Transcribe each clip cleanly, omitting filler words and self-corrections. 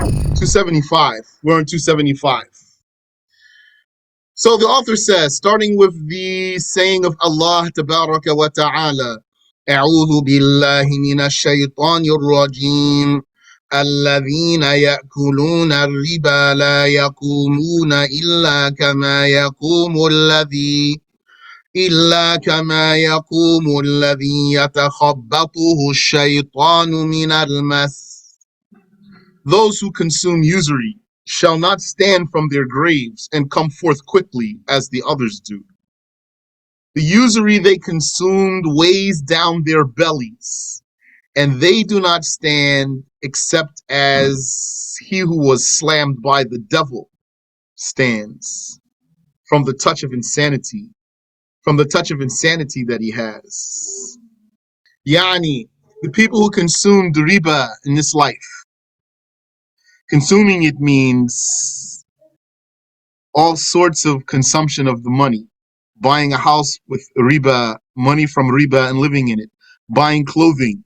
275. We're on 275. So the author says, starting with the saying of Allah Tabaraka wa Ta'ala, أعوذ بالله من الشيطان الرجيم الذين يأكلون الربا لا يقومون إلا كما يقوم الذي يتخبطه الشيطان من المس. Those who consume usury shall not stand from their graves and come forth quickly as the others do. The usury they consumed weighs down their bellies, and they do not stand except as he who was slammed by the devil stands from the touch of insanity that he has. Yani, the people who consumed riba in this life, consuming it means all sorts of consumption of the money. Buying a house with riba, money from riba and living in it. Buying clothing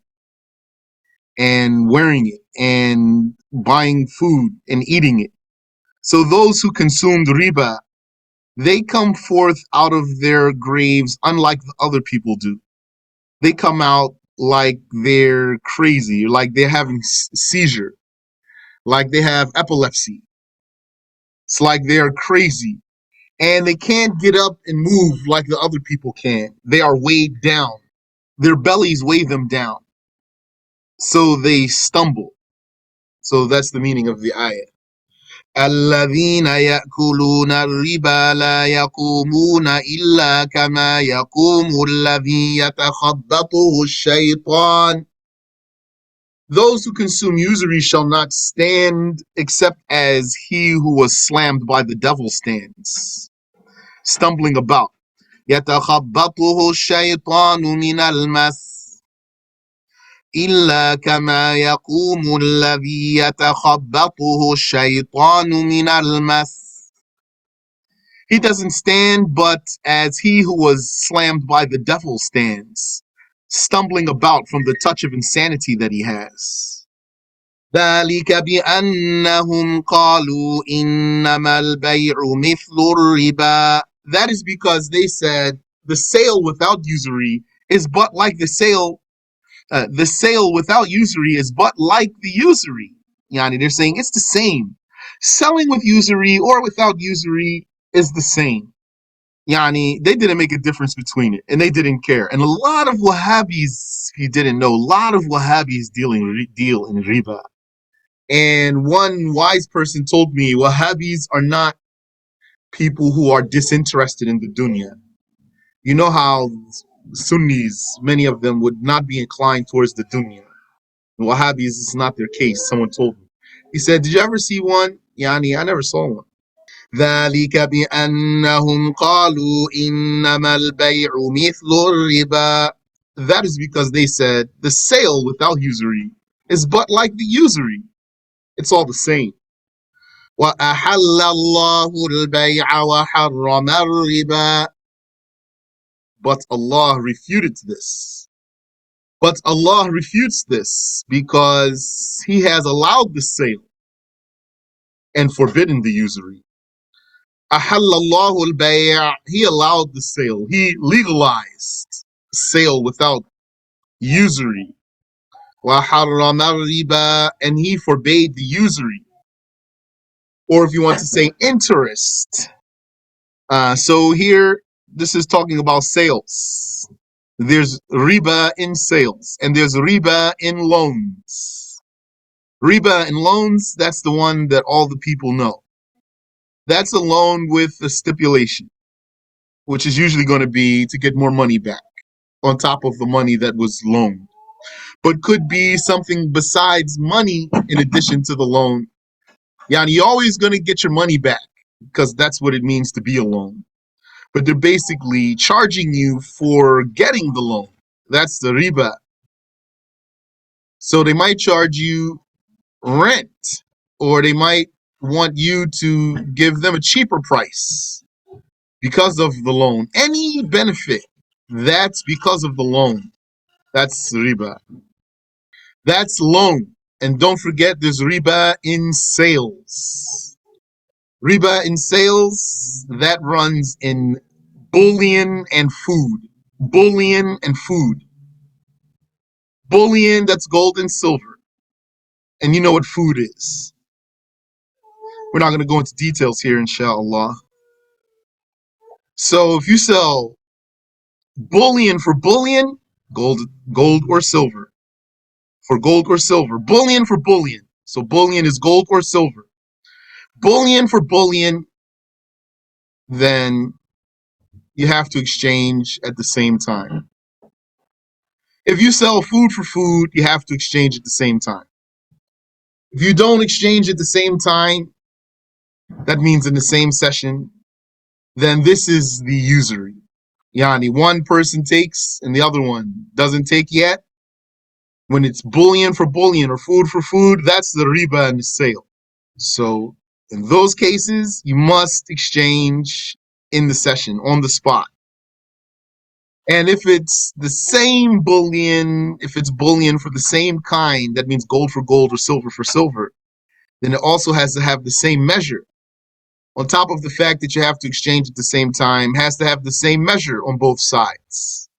and wearing it. And buying food and eating it. So those who consumed riba, they come forth out of their graves unlike the other people do. They come out like they're crazy, like they're having seizure, like they have epilepsy. It's like they're crazy. And they can't get up and move like the other people can. They are weighed down. Their bellies weigh them down. So they stumble. So that's the meaning of the ayah. الذين يأكلون الربا لا يقومون إلا كما يقوم الذي يتخبطه الشيطان. Those who consume usury shall not stand except as he who was slammed by the devil stands, stumbling about. يتخبطه الشيطان من المس إلا كما يقوم الذي يتخبطه الشيطان من المس. He doesn't stand but as he who was slammed by the devil stands, stumbling about from the touch of insanity that he has. ذلك بأنهم قالوا إنما البيع مثل الربا. That is because they said the sale without usury is but like the sale without usury is but like the usury. Yani, they're saying it's the same. Selling with usury or without usury is the same. Yani, they didn't make a difference between it, and they didn't care. And a lot of Wahhabis, if you didn't know, a lot of Wahhabis deal in riba. And one wise person told me, Wahhabis are not people who are disinterested in the dunya. You know how Sunnis, many of them would not be inclined towards the dunya. Wahhabis, it's not their case. Someone told me. He said, did you ever see one? Yani, I never saw one. ذلك بأنهم قالوا إنما البيع مثل الربا. That is because they said the sale without usury is but like the usury. It's all the same. وأحل الله البيع وحرم الربا. But Allah refutes this because He has allowed the sale and forbidden the usury. أحل الله البيع. He allowed the sale. He legalized sale without usury. وحرم الربا. And He forbade the usury. Or if you want to say interest. So here, this is talking about sales. There's riba in sales, and there's riba in loans. Riba in loans, that's the one that all the people know. That's a loan with a stipulation, which is usually going to be to get more money back on top of the money that was loaned. But could be something besides money in addition to the loan. Yani, you're always going to get your money back because that's what it means to be a loan. But they're basically charging you for getting the loan. That's the riba. So they might charge you rent, or they might want you to give them a cheaper price because of the loan. Any benefit, that's because of the loan. That's riba. That's loan. And don't forget, there's riba in sales. Riba in sales, that runs in bullion and food. Bullion and food. Bullion, that's gold and silver. And you know what food is. We're not going to go into details here, inshallah. So if you sell bullion for bullion, gold or silver. For gold or silver. Bullion for bullion. So bullion is gold or silver. Bullion for bullion, then you have to exchange at the same time. If you sell food for food, you have to exchange at the same time. If you don't exchange at the same time, that means in the same session, then this is the usury. Yani, one person takes and the other one doesn't take yet. When it's bullion for bullion or food for food, that's the riba in the sale. So in those cases, you must exchange in the session, on the spot. And if it's the same bullion, if it's bullion for the same kind, that means gold for gold or silver for silver, then it also has to have the same measure. On top of the fact that you have to exchange at the same time, has to have the same measure on both sides.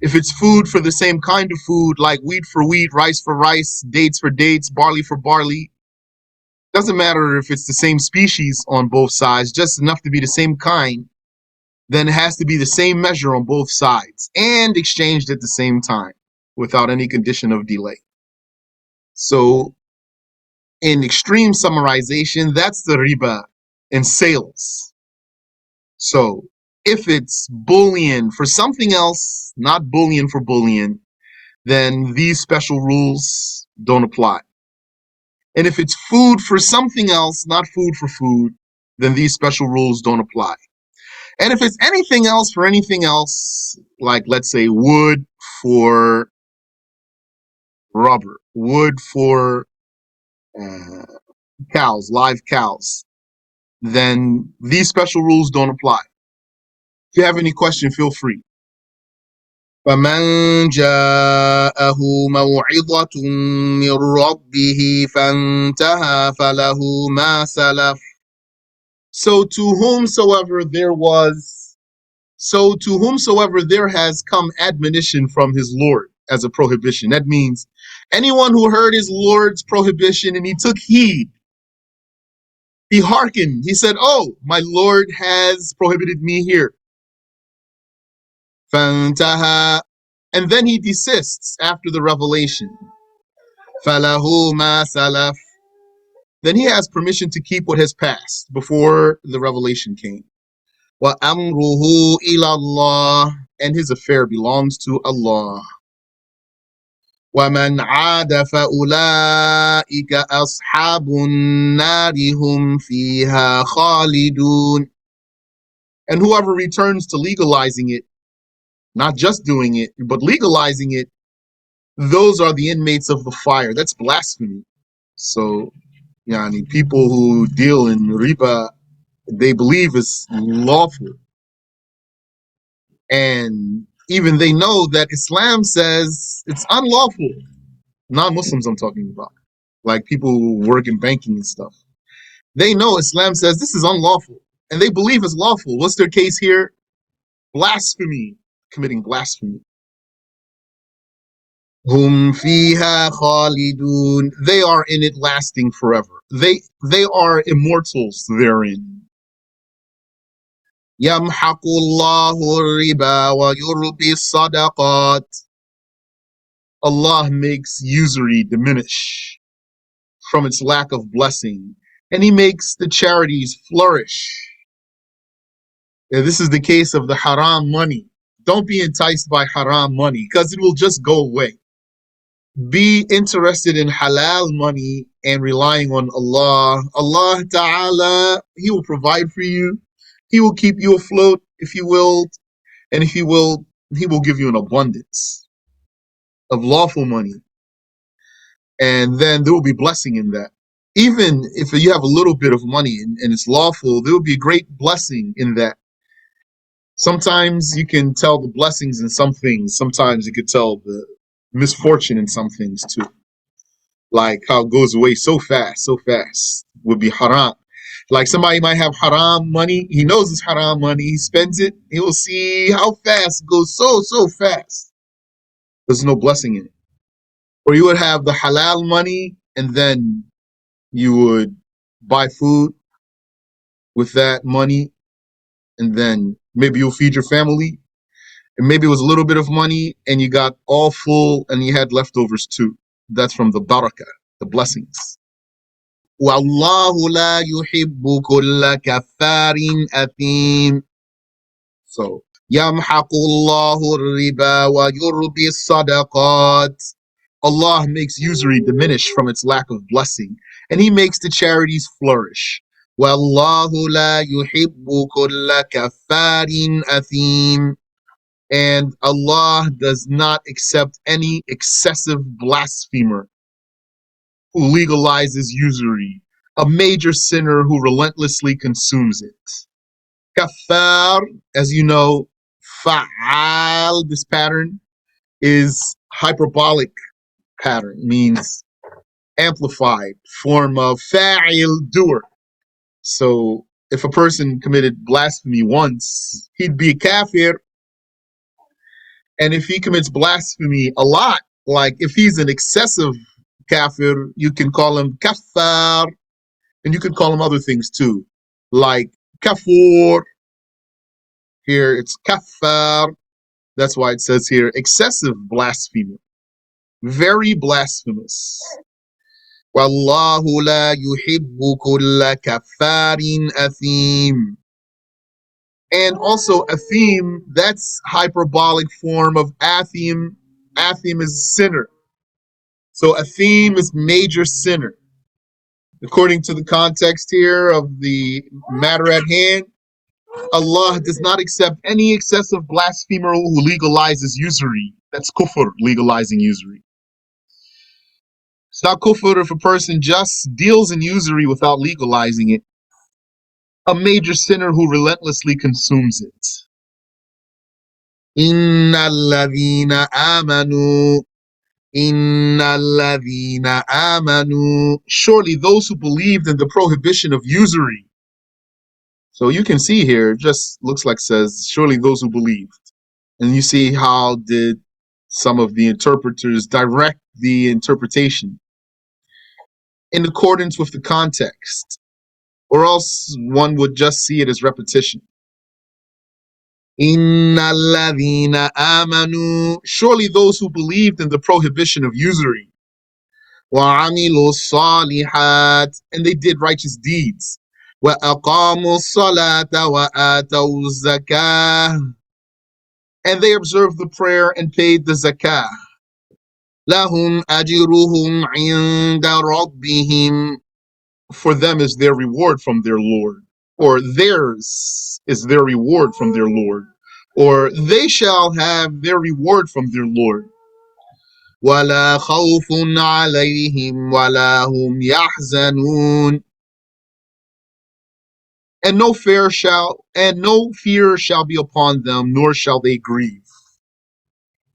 If it's food for the same kind of food, like wheat for wheat, rice for rice, dates for dates, barley for barley, doesn't matter if it's the same species on both sides, just enough to be the same kind, then it has to be the same measure on both sides and exchanged at the same time without any condition of delay. So in extreme summarization, that's the riba in sales. So if it's bullion for something else, not bullion for bullion, then these special rules don't apply. And if it's food for something else, not food for food, then these special rules don't apply. And if it's anything else for anything else, like let's say wood for rubber, wood for cows, live cows, then these special rules don't apply. If you have any question, feel free. فمن جاءه موعظة من ربه فانتهى فله ما سلف. So to whomsoever there has come admonition from his Lord as a prohibition. That means anyone who heard his Lord's prohibition and he took heed, he hearkened, he said, oh, my Lord has prohibited me here. فَانْتَهَى, and then he desists after the revelation. فَلَهُ مَا سَلَفْ, then he has permission to keep what has passed before the revelation came. وَأَمْرُهُ إِلَى اللَّهِ, and his affair belongs to Allah. وَمَنْ عَادَ فَأُولَٰئِكَ أَصْحَابُ النَّارِ هُمْ فِيهَا خَالِدُونَ, and whoever returns to legalizing it, not just doing it, but legalizing it, those are the inmates of the fire. That's blasphemy. So, yani, people who deal in riba, they believe it's lawful. And even they know that Islam says it's unlawful. Non-Muslims I'm talking about. Like people who work in banking and stuff. They know Islam says this is unlawful. And they believe it's lawful. What's their case here? Blasphemy. Committing blasphemy. Hum fiha khalidun. They are in it lasting forever. They are immortals therein. Yamhaqu Allahu riba wa yurbi sadaqat. Allah makes usury diminish from its lack of blessing, and He makes the charities flourish. And this is the case of the haram money. Don't be enticed by haram money because it will just go away. Be interested in halal money and relying on Allah. Allah Ta'ala, He will provide for you. He will keep you afloat if you will, and if He will, He will give you an abundance of lawful money. And then there will be blessing in that. Even if you have a little bit of money and it's lawful, there will be a great blessing in that. Sometimes you can tell the blessings in some things. Sometimes you could tell the misfortune in some things too. like how it goes away so fast, would be haram. Like somebody might have haram money, he knows it's haram money, he spends it, he will see how fast it goes so fast. There's no blessing in it. Or you would have the halal money and then you would buy food with that money and then maybe you'll feed your family. And maybe it was a little bit of money and you got all full and you had leftovers too. That's from the barakah, the blessings. وَاللَّهُ لَا يُحِبُّ كُلَّ كَفَّارٍ أَثِيمٍ. So, يَمْحَقُ اللَّهُ الرِّبَا وَيُرْبِي الصَّدَقَاتِ. Allah makes usury diminish from its lack of blessing, and He makes the charities flourish. وَاللَّهُ لَا يُحِبُّ كُلَّ كَفَّارٍ أَثِيمٍ. And Allah does not accept any excessive blasphemer who legalizes usury, a major sinner who relentlessly consumes it. Kaffar, as you know, fa'al, this pattern is hyperbolic pattern, means amplified form of fa'il, doer. So if a person committed blasphemy once, he'd be a kafir. And if he commits blasphemy a lot, like if he's an excessive kafir, you can call him kaffar, and you can call him other things too, like kafur. Here it's kaffar. That's why it says here excessive blasphemer, very blasphemous. Wallahu la yuhibbu kulla kaffarin athim. And also athim, that's hyperbolic form of athim. Athim is sinner. So athim is major sinner. According to the context here of the matter at hand, Allah does not accept any excessive blasphemer who legalizes usury. That's kufr, legalizing usury. It's not kufr if a person just deals in usury without legalizing it. A major sinner who relentlessly consumes it. Inna alladhina amanu. Inna alladhina amanu. Surely those who believed in the prohibition of usury. So you can see here, it just looks like it says, surely those who believed. And you see how did some of the interpreters direct the interpretation in accordance with the context, or else one would just see it as repetition. Inna alladhina amanu. Surely those who believed in the prohibition of usury. Wa amilu salihat. And they did righteous deeds. Wa aqamu salata wa atawu zakah. And they observed the prayer and paid the zakah. Lahum ajruhum inda rabbihim. For them is their reward from their Lord, or theirs is their reward from their Lord, or they shall have their reward from their Lord. وَلَا خَوْفٌ عَلَيْهِمْ وَلَا هُمْ يَحْزَنُونَ. And no fear shall be upon them, nor shall they grieve.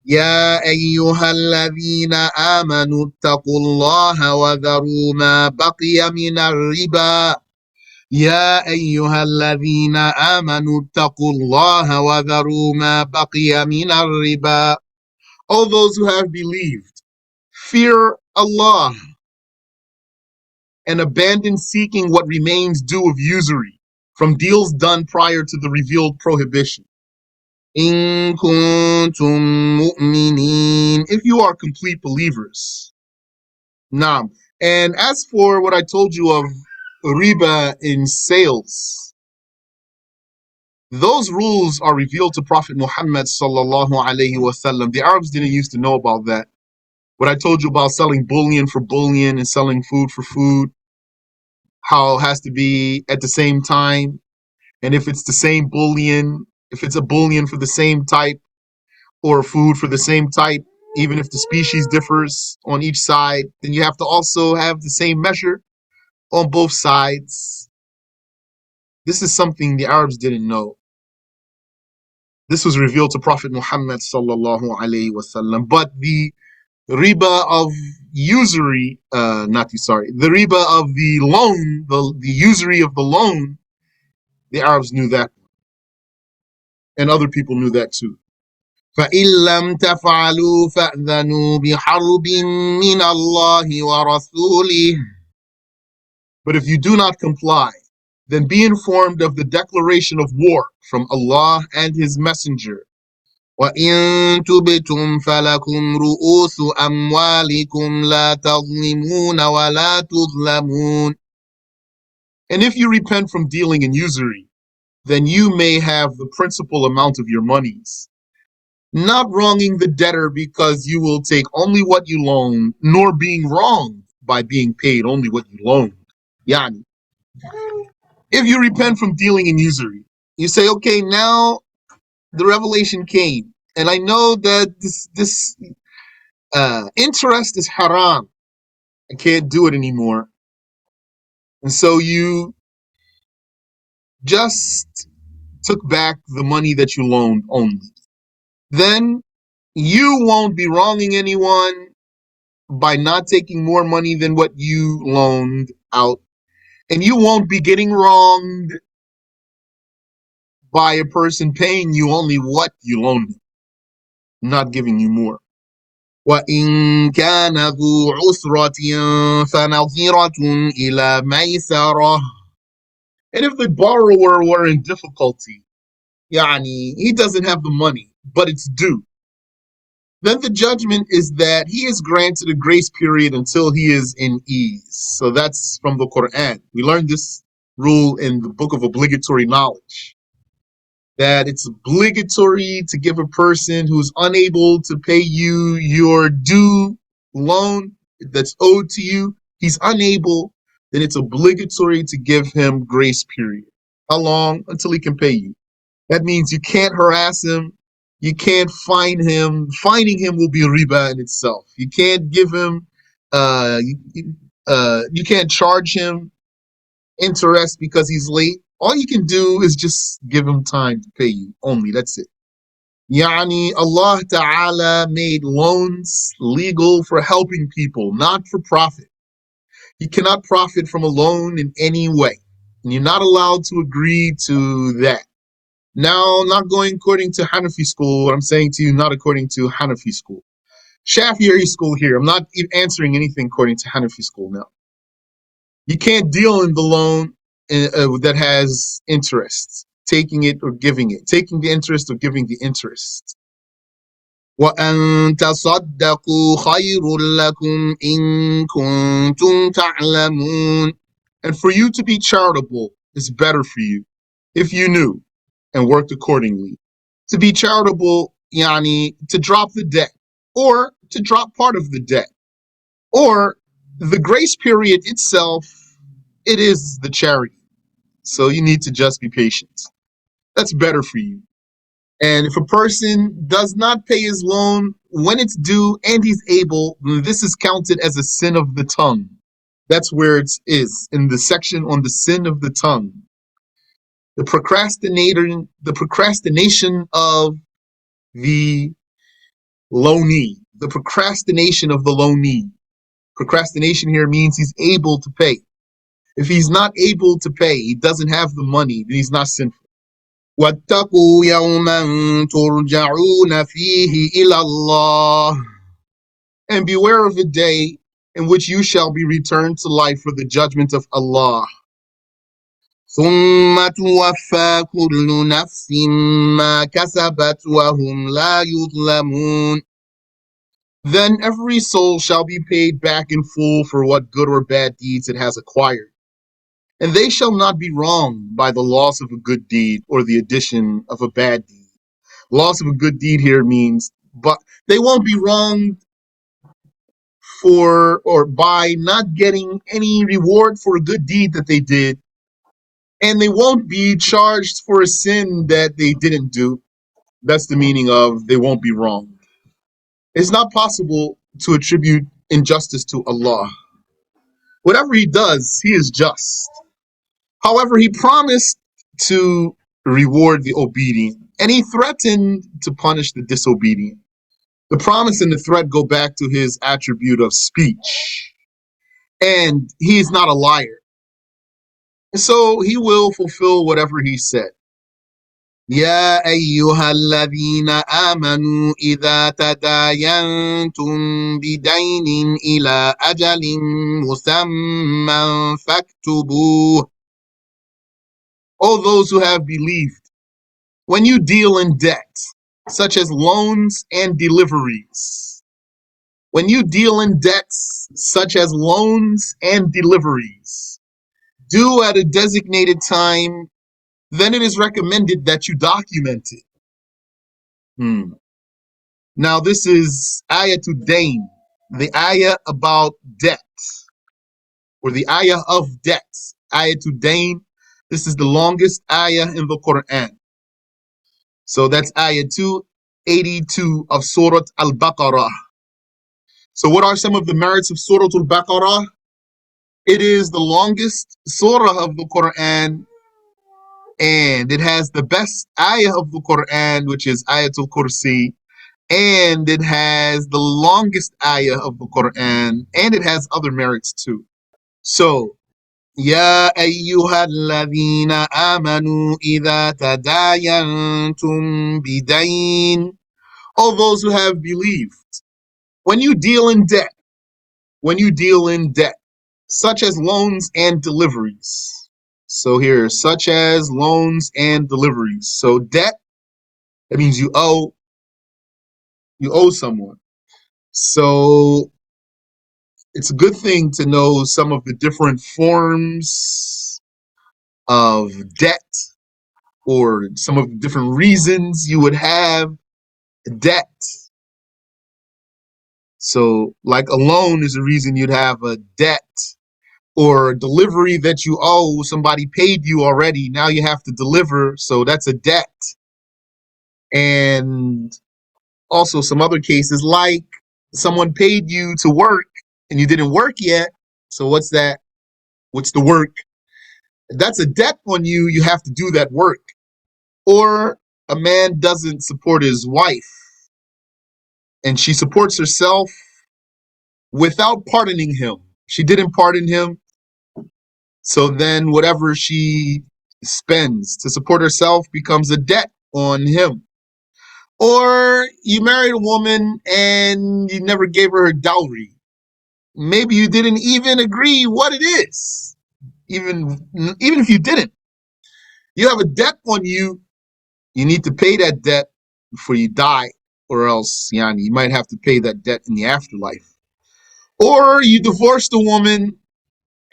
يا أيها الذين آمنوا اتقوا الله وذروا ما بقي من الربا. يا أيها الذين آمنوا اتقوا الله وذروا ما بقي من الربا. All those who have believed, fear Allah and abandon seeking what remains due of usury from deals done prior to the revealed prohibition. إن كنتم مؤمنين. If you are complete believers. Naam. And as for what I told you of riba in sales, those rules are revealed to Prophet Muhammad sallallahu alaihi wasallam. The Arabs didn't used to know about that. What I told you about selling bullion for bullion and selling food for food, how it has to be at the same time. And if it's the same bullion, if it's a bullion for the same type or food for the same type, even if the species differs on each side, then you have to also have the same measure on both sides. This is something the Arabs didn't know. This was revealed to Prophet Muhammad sallallahu alaihi wasallam. But the The riba of usury, the riba of the loan, the usury of the loan, the Arabs knew that, and other people knew that too. فَإِن لَّمْ تَفْعَلُوا فَأْذَنُوا بِحَرْبٍ مِّنَ اللَّهِ وَرَسُولِهِ. But if you do not comply, then be informed of the declaration of war from Allah and His Messenger. وَإِن تُبْتُمْ فَلَكُمْ رُءُوسُ أَمْوَالِكُمْ لَا تَظْلِمُونَ وَلَا تُظْلَمُونَ. And if you repent from dealing in usury, then you may have the principal amount of your monies, not wronging the debtor because you will take only what you loan, nor being wronged by being paid only what you loaned. Yani, if you repent from dealing in usury, you say, okay, now the revelation came, and I know that this interest is haram. I can't do it anymore. And so you just took back the money that you loaned only. Then you won't be wronging anyone by not taking more money than what you loaned out. And you won't be getting wronged by a person paying you only what you loaned, not giving you more. وَإِن كَانَ ذُو عُسْرَةٍ فَنَظِرَةٌ إِلَى مَيْسَرَةٍ. And if the borrower were in difficulty, yani, he doesn't have the money, but it's due, then the judgment is that he is granted a grace period until he is in ease. So that's from the Quran. We learned this rule in the book of obligatory knowledge, that it's obligatory to give a person who's unable to pay you your due loan that's owed to you, he's unable, then it's obligatory to give him grace period. How long? Until he can pay you. That means you can't harass him. You can't fine him. Fining him will be riba in itself. You can't give him, you can't charge him interest because he's late. All you can do is just give him time to pay you only. That's it. Yani, Allah Ta'ala made loans legal for helping people, not for profit. You cannot profit from a loan in any way. And you're not allowed to agree to that. Now, not going according to Hanafi school, what I'm saying to you, not according to Hanafi school. Shafi'i school here. I'm not answering anything according to Hanafi school now. You can't deal in the loan that has interest, taking it or giving it, taking the interest or giving the interest. وَأَن تَصَدَّقُوا خَيْرٌ لَكُمْ إِن كُنتُمْ تَعْلَمُونَ. And for you to be charitable is better for you if you knew and worked accordingly. To be charitable, yani, to drop the debt, or to drop part of the debt, or the grace period itself, it is the charity. So you need to just be patient. That's better for you. And if a person does not pay his loan when it's due and he's able, this is counted as a sin of the tongue. That's where it is, in the section on the sin of the tongue. The procrastination of the loanee. The procrastination of the loanee. Procrastination here means he's able to pay. If he's not able to pay, he doesn't have the money, then he's not sinful. وَاتَّقُوا يَوْمًا تُرْجَعُونَ فِيهِ إِلَى اللَّهِ. And beware of a day in which you shall be returned to life for the judgment of Allah. ثُمَّ تُوَفَّى كُلُّ نَفْسٍ مَا كَسَبَتْ وَهُمْ لَا يُظْلَمُونَ. Then every soul shall be paid back in full for what good or bad deeds it has acquired. And they shall not be wronged by the loss of a good deed or the addition of a bad deed. Loss of a good deed here means, but they won't be wronged for or by not getting any reward for a good deed that they did, and they won't be charged for a sin that they didn't do. That's the meaning of they won't be wronged. It's not possible to attribute injustice to Allah. Whatever He does, He is just. However, He promised to reward the obedient, and He threatened to punish the disobedient. The promise and the threat go back to his attribute of speech. And he is not a liar. So he will fulfill whatever he said. يا أيها الذين آمنوا إذا تداينتم بدين إلى أجل مسمى فاكتبوه. O those who have believed, when you deal in debt, such as loans and deliveries, when you deal in debts such as loans and deliveries, due at a designated time, then it is recommended that you document it. Now, this is ayah to dain, the ayah about debt, or the ayah of debt. Ayah to dain. This is the longest ayah in the Quran. So that's ayah 282 of Surat Al-Baqarah. So what are some of the merits of Surat Al-Baqarah? It is the longest surah of the Quran, and it has the best ayah of the Quran, which is Ayatul Kursi, and it has the longest ayah of the Quran, and it has other merits too. So, يا أيها الذين آمنوا إذا تداينتم بدين. All those who have believed, when you deal in debt, such as loans and deliveries. So here, such as loans and deliveries. So debt, that means you owe someone. So it's a good thing to know some of the different forms of debt, or some of the different reasons you would have debt. So like a loan is a reason you'd have a debt, or a delivery that you owe, somebody paid you already, now you have to deliver, so that's a debt. And also some other cases, like someone paid you to work and you didn't work yet, so what's that? What's the work? That's a debt on you. You have to do that work. Or a man doesn't support his wife and she supports herself without pardoning him. She didn't pardon him, so then whatever she spends to support herself becomes a debt on him. Or you married a woman and you never gave her dowry. Maybe you didn't even agree what it is. Even if you didn't, you have a debt on you. You need to pay that debt before you die, or else you might have to pay that debt in the afterlife. Or you divorced a woman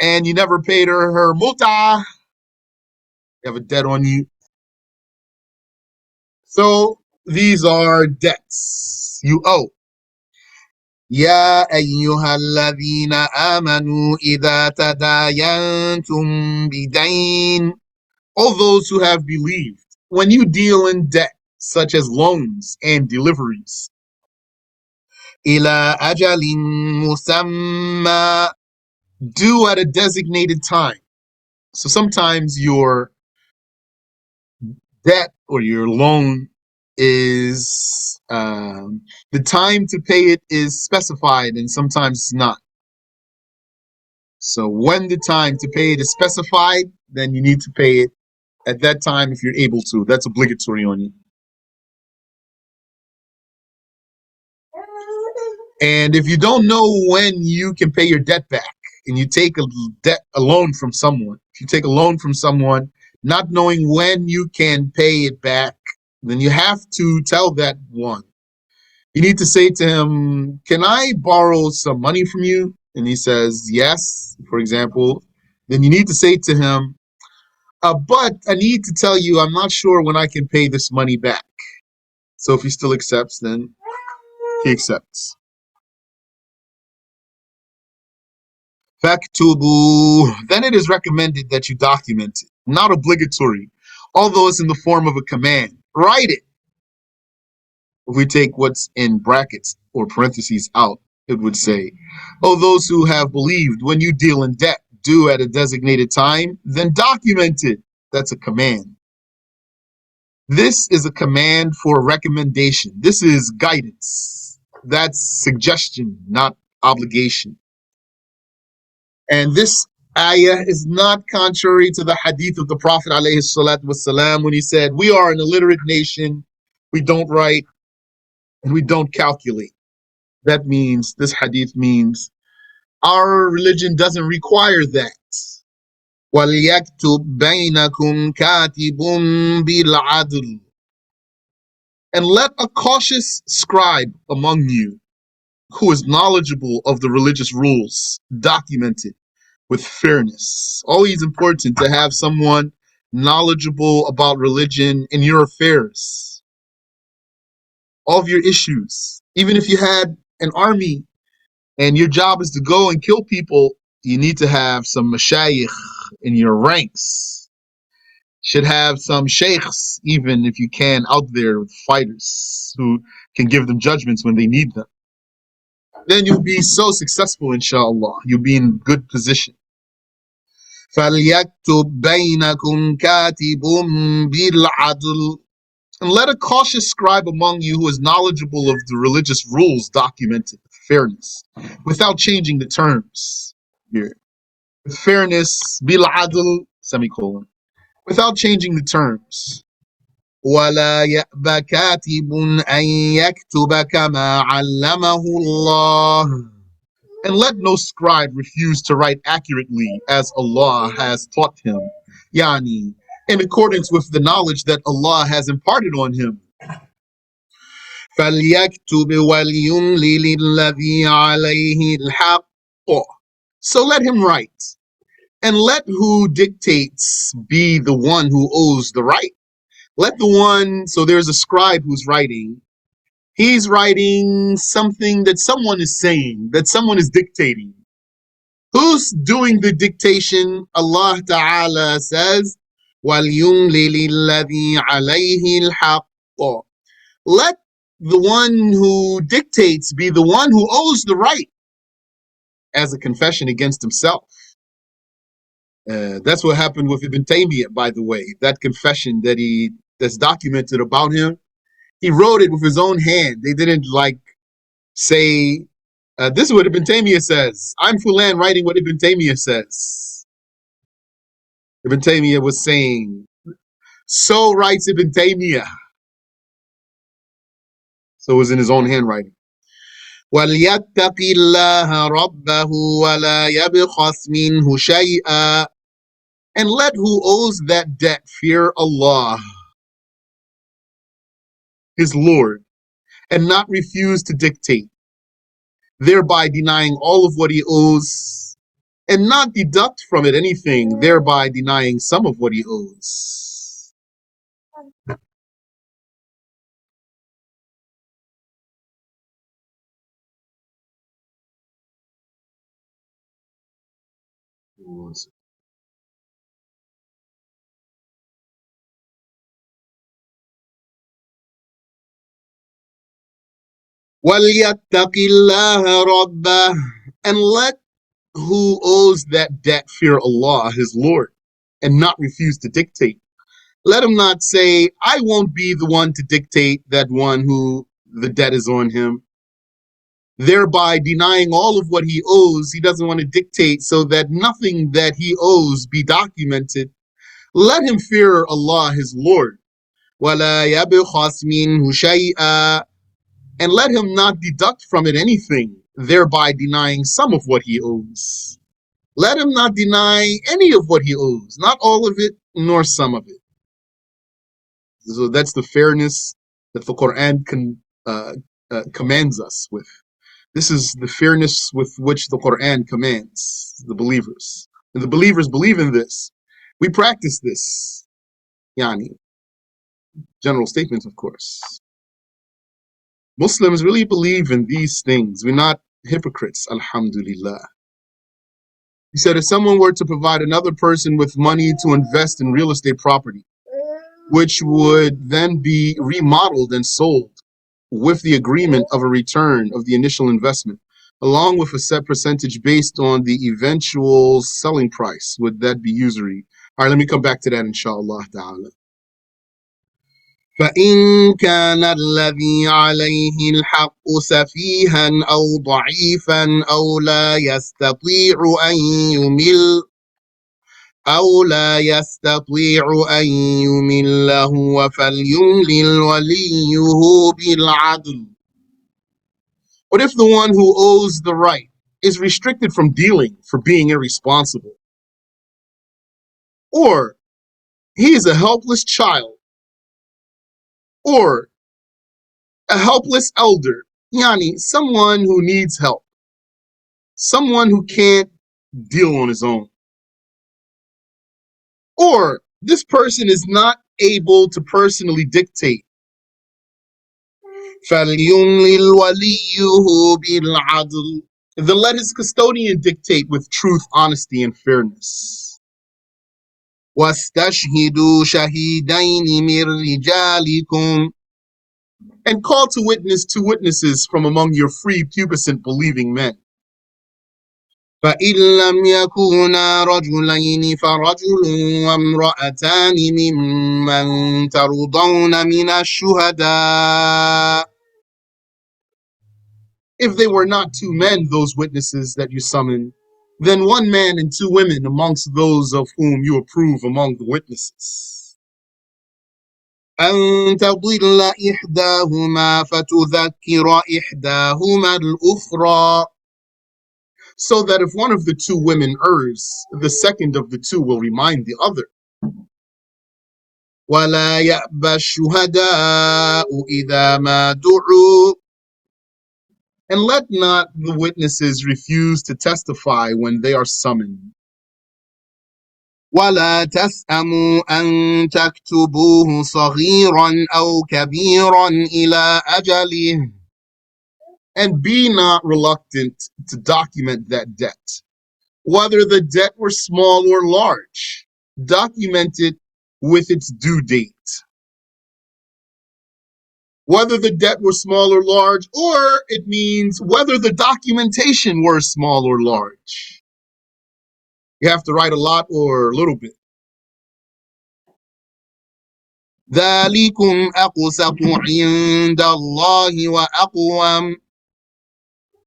and you never paid her muta. You have a debt on you. So these are debts you owe. يا أيها الذين آمنوا إذا تداينتم بدين. All those who have believed, when you deal in debt, such as loans and deliveries, إلى أجل مسمى, due at a designated time. So sometimes your debt or your loan is the time to pay it is specified, and sometimes it's not. So when the time to pay it is specified, then you need to pay it at that time if you're able to. That's obligatory on you. And if you don't know when you can pay your debt back, and you take a loan from someone, if you take a loan from someone, not knowing when you can pay it back, then you have to tell that one. You need to say to him, "Can I borrow some money from you?" And he says, "Yes," for example. Then you need to say to him, "But I need to tell you, I'm not sure when I can pay this money back." So if he still accepts, then he accepts. Faktubu. Then it is recommended that you document it. Not obligatory, although it's in the form of a command. Write it. If we take what's in brackets or parentheses out, it would say, "Oh, those who have believed, when you deal in debt due at a designated time, then document it." That's a command. This is a command for recommendation. This is guidance. That's suggestion, not obligation. And this ayah is not contrary to the hadith of the Prophet ﷺ when he said, we are an illiterate nation, we don't write, and we don't calculate. That means, this hadith means, our religion doesn't require that. وَلْيَكْتُبْ بَيْنَكُمْ كَاتِبٌ بِالْعَدْلِ. And let a cautious scribe among you, who is knowledgeable of the religious rules, document it with fairness. Always important to have someone knowledgeable about religion in your affairs, all of your issues. Even if you had an army and your job is to go and kill people, you need to have some mashayikh in your ranks. Should have some sheikhs, even if you can, out there with fighters who can give them judgments when they need them. Then you'll be so successful, inshallah. You'll be in good position. فَلْيَكْتُبْ بَيْنَكُمْ كَاتِبٌ بِالْعَدْلِ. And let a cautious scribe among you who is knowledgeable of the religious rules document it with fairness, without changing the terms. Here, with fairness, بِالْعَدْلِ, semicolon, without changing the terms. وَلَا يَأْبَ كَاتِبٌ أَن يَكْتُبَ كَمَا عَلَّمَهُ اللَّهُ. And let no scribe refuse to write accurately as Allah has taught him, yani, in accordance with the knowledge that Allah has imparted on him. فَلْيَكْتُبْ وَلْيُمْلِلِ الَّذِي عَلَيْهِ الْحَقُّ. So let him write, and let who dictates be the one who owes the right. Let the one, so there's a scribe who's writing. He's writing something that someone is saying, that someone is dictating. Who's doing the dictation? Allah Ta'ala says, وَلْيُمْلِلِ الَّذِي عَلَيْهِ الْحَقُّ. Let the one who dictates be the one who owes the right, as a confession against himself. That's what happened with Ibn Taymiyyah, by the way. That confession that's documented about him, he wrote it with his own hand. They didn't say, this is what Ibn Taymiyyah says. I'm Fulan writing what Ibn Taymiyyah says. Ibn Taymiyyah was saying, so writes Ibn Taymiyyah. So it was in his own handwriting. وَلْيَتَّقِ اللَّهَ رَبَّهُ وَلَا يَبْخَسْ مِنْهُ شَيْئًا. And let who owes that debt fear Allah, his Lord, and not refuse to dictate, thereby denying all of what he owes, and not deduct from it anything, thereby denying some of what he owes. وَلْيَتَّقِ اللَّهَ رَبَّهُ. And let who owes that debt fear Allah, his Lord, and not refuse to dictate. Let him not say, I won't be the one to dictate that one who the debt is on him, thereby denying all of what he owes. He doesn't want to dictate so that nothing that he owes be documented. Let him fear Allah, his Lord. وَلَا يَبْخَسْ مِنْهُ شَيْئًا. And let him not deduct from it anything, thereby denying some of what he owes. Let him not deny any of what he owes, not all of it, nor some of it. So that's the fairness that the Quran commands us with. This is the fairness with which the Quran commands the believers. And the believers believe in this. We practice this. Yani, general statements, of course. Muslims really believe in these things. We're not hypocrites, alhamdulillah. He said, if someone were to provide another person with money to invest in real estate property, which would then be remodeled and sold with the agreement of a return of the initial investment, along with a set percentage based on the eventual selling price, would that be usury? All right, let me come back to that, inshallah ta'ala. فإن كان الذي عليه الحق سفيها أو ضعيفا يمل لا يستطيع أن يمل هو فليملل وليه بالعدل. But if the one who owes the right is restricted from dealing for being irresponsible, or he is a helpless child, or a helpless elder, yani someone who needs help, someone who can't deal on his own, or this person is not able to personally dictate, فَلْيُمْلِلْ وَلِيُّهُ بِالْعَدْلِ, then let his custodian dictate with truth, honesty, and fairness. وَاسْتَشْهِدُوا شَهِيدَيْنِ مِنْ رِجَالِكُمْ, and call to witness two witnesses from among your free pubescent believing men. فإن لم يكونا رجلين فرجل وامرأتان ممن ترضون من الشهداء. If they were not two men, those witnesses that you summon, then one man and two women amongst those of whom you approve among the witnesses. أن تضل إحداهما فتذكر إحداهما الأخرى, so that if one of the two women errs, the second of the two will remind the other. وَلَا يَأْبَى الشُّهَدَاءُ إِذَا مَا دُعُوا, and let not the witnesses refuse to testify when they are summoned. وَلَا تَسْأَمُوا أَن تَكْتُبُوهُ صَغِيرًا أَوْ كَبِيرًا إِلَى أَجَلِهِ, and be not reluctant to document that debt, whether the debt were small or large. Document it with its due date. Whether the debt were small or large, or it means whether the documentation were small or large. You have to write a lot or a little bit. ذَلِكُمْ أَقْسَطُ عِندَ اللَّهِ وَأَقْوَمُ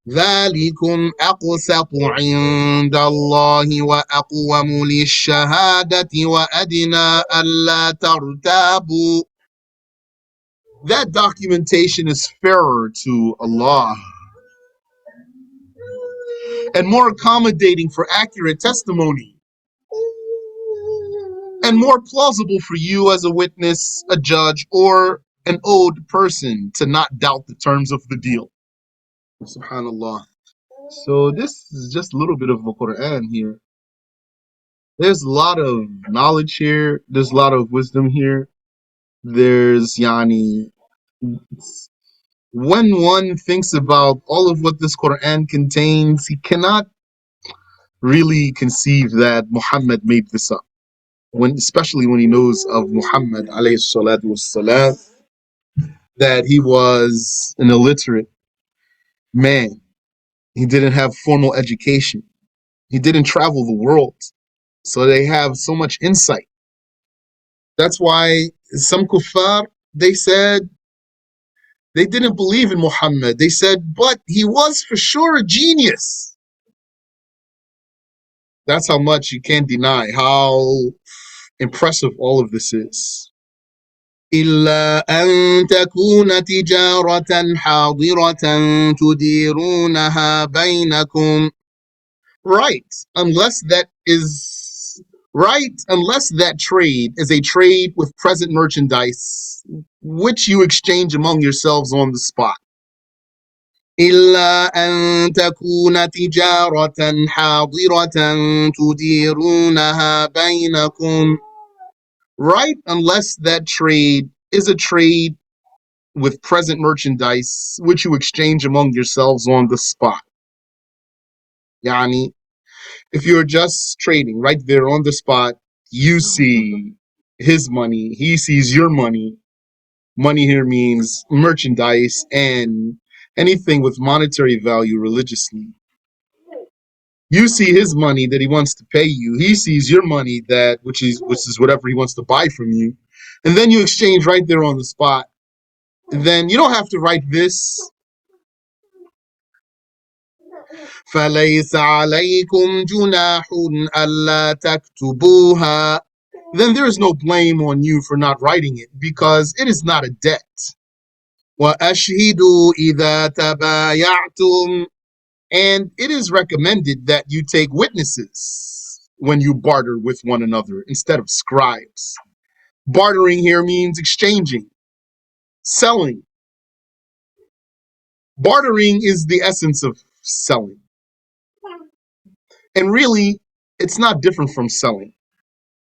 ذَلِكُمْ أَقْسَطُ عِندَ اللَّهِ وَأَقْوَمُ لِلشَّهَادَةِ وَأَدْنَىٰ أَلَّا تَرْتَابُوا. That documentation is fairer to Allah and more accommodating for accurate testimony, and more plausible for you as a witness, a judge, or an owed person to not doubt the terms of the deal. Subhanallah. So this is just a little bit of the Quran here. There's a lot of knowledge here. There's a lot of wisdom here. There's when one thinks about all of what this Quran contains, he cannot really conceive that Muhammad made this up. Especially when he knows of Muhammad alayhi salatu wassalam, that he was an illiterate man. He didn't have formal education. He didn't travel the world. So they have so much insight. That's why some kuffar, they said they didn't believe in Muhammad. They said, but he was for sure a genius. That's how much you can't deny how impressive all of this is. إلا أن تكون تجارة حاضرة تديرونها بينكم. Right, unless that trade is a trade with present merchandise, which you exchange among yourselves on the spot. إلا أن تكون تجارة حاضرة تديرونها بينكم. Right, unless that trade is a trade with present merchandise, which you exchange among yourselves on the spot. Yani, if you're just trading right there on the spot, you see his money, he sees your money. Money here means merchandise and anything with monetary value religiously. You see his money that he wants to pay you. He sees your money which is whatever he wants to buy from you. And then you exchange right there on the spot. And then you don't have to write this. فَلَيْسَ عَلَيْكُمْ جُنَاحٌ أَلَّا تَكْتُبُوهَا. Then there is no blame on you for not writing it because it is not a debt. وَأَشْهِدُوا إِذَا تَبَايَعْتُمْ. And it is recommended that you take witnesses when you barter with one another instead of scribes. Bartering here means exchanging, selling. Bartering is the essence of selling. And really, it's not different from selling.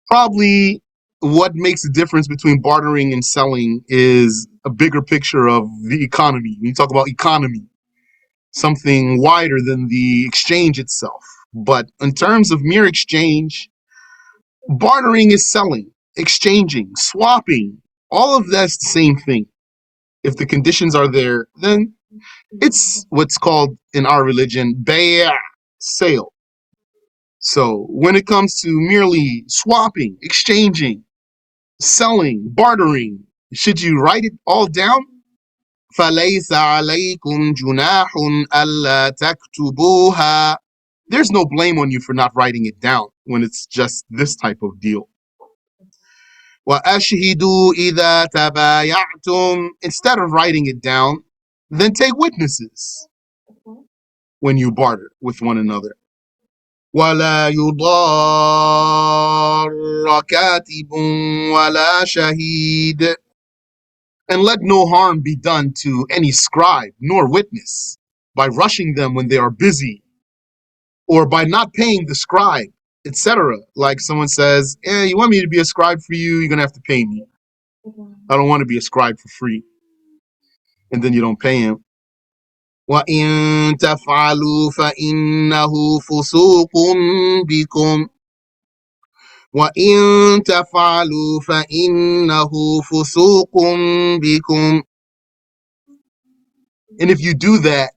Probably what makes the difference between bartering and selling is a bigger picture of the economy. When you talk about economy, something wider than the exchange itself. But in terms of mere exchange, bartering is selling, exchanging, swapping. All of that's the same thing. If the conditions are there, then it's what's called in our religion, bay', sale. So when it comes to merely swapping, exchanging, selling, bartering, should you write it all down? فَلَيْسَ عَلَيْكُمْ جُنَاحٌ أَلَّا تَكْتُبُوهَا. There's no blame on you for not writing it down when it's just this type of deal. وَأَشْهِدُوا إِذَا تَبَايَعْتُمْ. Instead of writing it down, then take witnesses when you barter with one another. وَلَا يُضَارَّ كَاتِبٌ وَلَا شَهِيدٌ. And let no harm be done to any scribe nor witness by rushing them when they are busy, or by not paying the scribe, etc. Like someone says, you want me to be a scribe for you? You're going to have to pay me. I don't want to be a scribe for free. And then you don't pay him. وَإِن تَفْعَلُوا فَإِنَّهُ فُسُوقٌ بِكُمْ. وَإِن تَفْعَلُوا فَإِنَّهُ فُسُوقٌ بِكُمْ. And if you do that,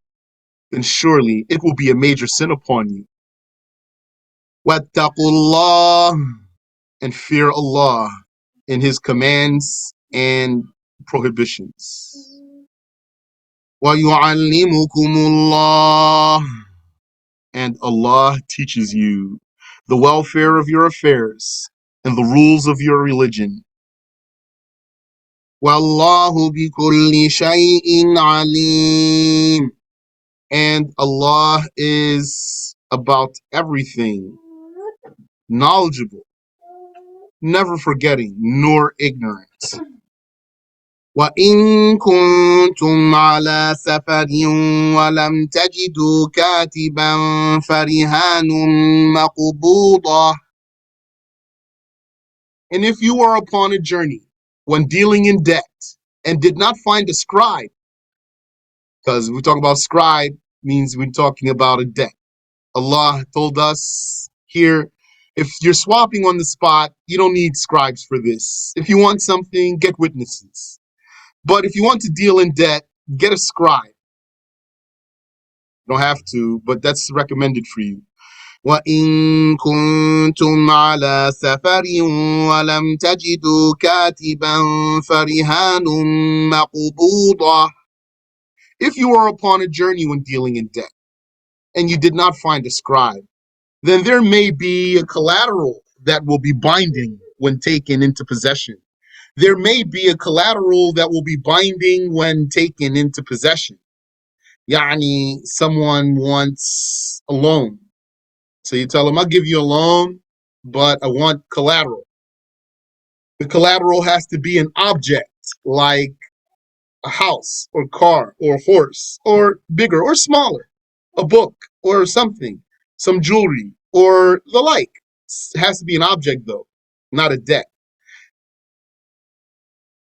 then surely it will be a major sin upon you. وَاتَّقُوا اللَّهَ. And fear Allah in His commands and prohibitions. وَيُعَلِّمُكُمُ اللَّهُ. And Allah teaches you the welfare of your affairs and the rules of your religion. وَاللَّهُ بِكُلِّ شَيْءٍ عَلِيمٌ. And Allah is about everything knowledgeable, never forgetting nor ignorant. وَإِن كُنتُمْ عَلَى سَفَرٍ وَلَمْ تَجِدُوا كَاتِبًا فَرِهَانٌ مَقْبُوضَةٌ. And if you are upon a journey when dealing in debt and did not find a scribe, because we talk about scribe means we're talking about a debt. Allah told us here, if you're swapping on the spot, you don't need scribes for this. If you want something, get witnesses. But if you want to deal in debt, get a scribe. You don't have to, but that's recommended for you. وَإِن كُنتُمْ عَلَى سَفَرٍ وَلَمْ تَجِدُوا كَاتِبًا فَرِهَانٌ مَقْبُوضَةٌ. If you are upon a journey when dealing in debt and you did not find a scribe, then there may be a collateral that will be binding when taken into possession. There may be a collateral that will be binding when taken into possession. Yani, someone wants a loan. So you tell them, I'll give you a loan, but I want collateral. The collateral has to be an object, like a house or car or horse or bigger or smaller, a book or something, some jewelry or the like. It has to be an object, though, not a debt.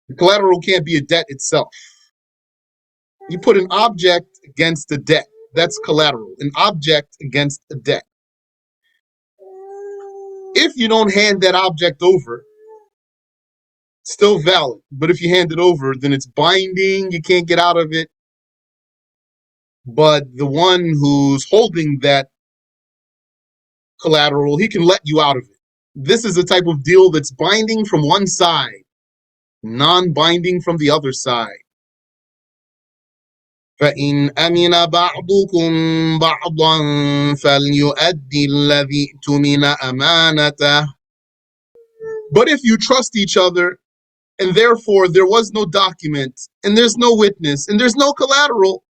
The collateral can't be a debt itself. You put an object against a debt. That's collateral. An object against a debt. If you don't hand that object over, still valid. But if you hand it over, then it's binding. You can't get out of it. But the one who's holding that collateral, he can let you out of it. This is a type of deal that's binding from one side. non-binding from the other side. فإن أمن بعضكم بعضا فليؤدي الذي اؤتمن أمانته. But if you trust each other, and therefore there was no document, and there's no witness, and there's no collateral,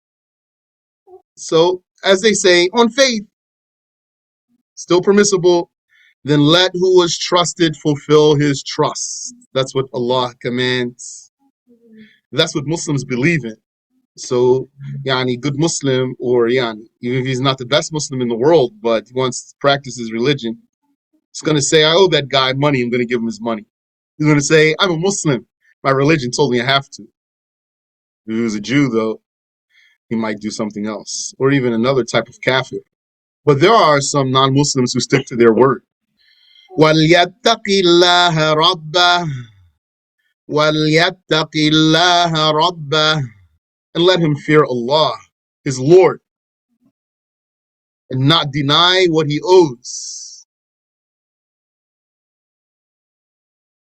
so as they say, on faith, still permissible, then let who was trusted fulfill his trust. That's what Allah commands. That's what Muslims believe in. So, yani, good Muslim, or yani, even if he's not the best Muslim in the world, but he wants to practice his religion, he's going to say, I owe that guy money, I'm going to give him his money. He's going to say, I'm a Muslim, my religion told me I have to. If he was a Jew, though, he might do something else, or even another type of kafir. But there are some non-Muslims who stick to their word. وَلْيَتَّقِ اللَّهَ رَبَّهُ وَلْيَتَّقِ اللَّهَ رَبَّهُ. And let him fear Allah, his Lord, and not deny what he owes.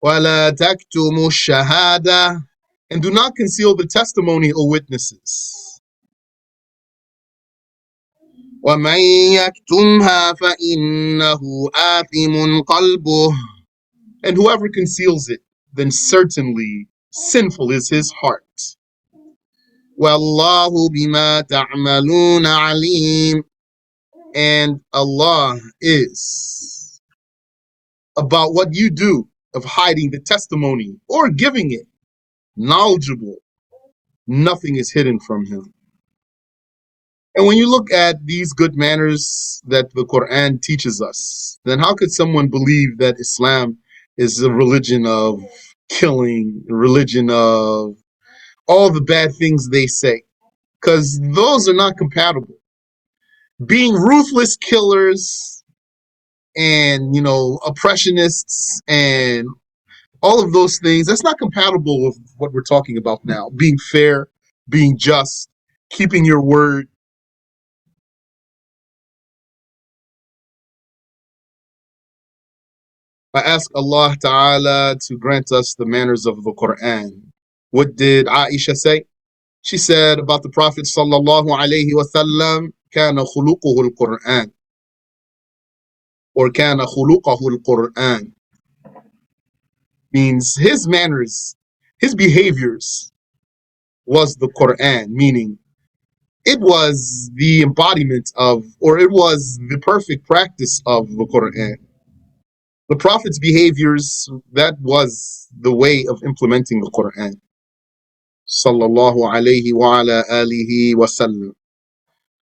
وَلَا تَكْتُمُوا الشَّهَادَةَ. And do not conceal the testimony, O witnesses. وَمَنْ يَكْتُمْهَا فَإِنَّهُ آثِمٌ قَلْبُهُ. And whoever conceals it, then certainly sinful is his heart. وَاللَّهُ بِمَا تَعْمَلُونَ عَلِيمٌ. And Allah is about what you do of hiding the testimony or giving it knowledgeable. Nothing is hidden from him. And when you look at these good manners that the Quran teaches us, then how could someone believe that Islam is a religion of killing, a religion of all the bad things they say? Because those are not compatible. Being ruthless killers and, oppressionists and all of those things, that's not compatible with what we're talking about now. Being fair, being just, keeping your word. I ask Allah Ta'ala to grant us the manners of the Quran. What did Aisha say? She said about the Prophet Sallallahu Alaihi Wasallam, كان خلقه القرآن, or كان خلقه القرآن, means his manners, his behaviors was the Quran, meaning it was the embodiment of, or it was the perfect practice of the Quran. The Prophet's behaviors, that was the way of implementing the Quran. Sallallahu alayhi wa ala alihi wa sallam.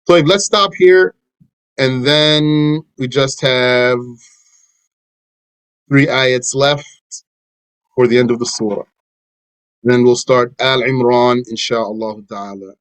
So let's stop here, and then we just have 3 ayats left for the end of the surah. Then we'll start Al Imran, insha'Allah ta'ala.